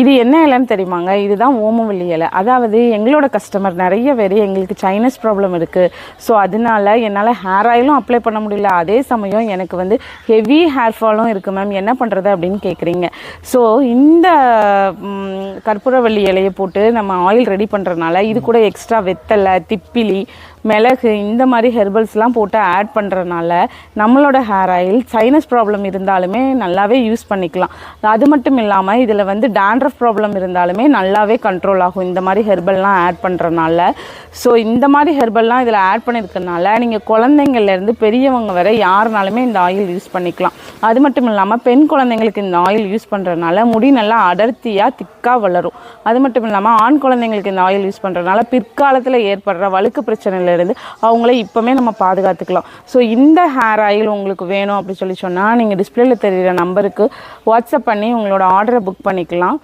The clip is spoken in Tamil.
இது என்ன இலைன்னு தெரியுமாங்க? இதுதான் ஓமவல்லி இலை. அதாவது எங்களோட கஸ்டமர் நிறைய பேர் எங்களுக்கு சைனஸ் ப்ராப்ளம் இருக்குது. ஸோ அதனால என்னால் ஹேர் ஆயிலும் அப்ளை பண்ண முடியல, அதே சமயம் எனக்கு வந்து ஹெவி ஹேர் ஃபாலும் இருக்குது மேம், என்ன பண்ணுறது அப்படின்னு கேட்குறீங்க. ஸோ இந்த கற்பூரவள்ளி இலையை போட்டு நம்ம ஆயில் ரெடி பண்ணுறதுனால இது கூட எக்ஸ்ட்ரா வெத்தலை, திப்பிலி, மிளகு இந்த மாதிரி ஹெர்பல்ஸ்லாம் போட்டு ஆட் பண்ணுறதுனால நம்மளோட ஹேர் ஆயில் சைனஸ் ப்ராப்ளம் இருந்தாலுமே நல்லாவே யூஸ் பண்ணிக்கலாம். அது மட்டும் இல்லாமல் இதில் வந்து டேண்ட்ரஃப் ப்ராப்ளம் இருந்தாலுமே நல்லாவே கண்ட்ரோல் ஆகும் இந்த மாதிரி ஹெர்பல்லாம் ஆட் பண்ணுறதுனால. ஸோ இந்த மாதிரி ஹெர்பல்லாம் இதில் ஆட் பண்ணியிருக்கனால நீங்கள் குழந்தைங்கள்லேருந்து பெரியவங்க வரை யாருனாலுமே இந்த ஆயில் யூஸ் பண்ணிக்கலாம். அது மட்டும் இல்லாமல் பெண் குழந்தைங்களுக்கு இந்த ஆயில் யூஸ் பண்ணுறதுனால முடி நல்லா அடர்த்தியாக திக்காக வளரும். அது மட்டும் இல்லாமல் ஆண் குழந்தைங்களுக்கு இந்த ஆயில் யூஸ் பண்ணுறதுனால பிற்காலத்தில் ஏற்படுற வழுக்கு பிரச்சனையிலேருந்து அவங்கள இப்போமே நம்ம பாதுகாத்துக்கலாம். ஸோ இந்த ஹேர் ஆயில் உங்களுக்கு வேணும் அப்படி சொல்லி சொன்னால் நீங்கள் டிஸ்பிளேல தெரிகிற நம்பருக்கு வாட்ஸ்அப் பண்ணி உங்களோட ஆர்டரை புக் பண்ணிக்கலாம்.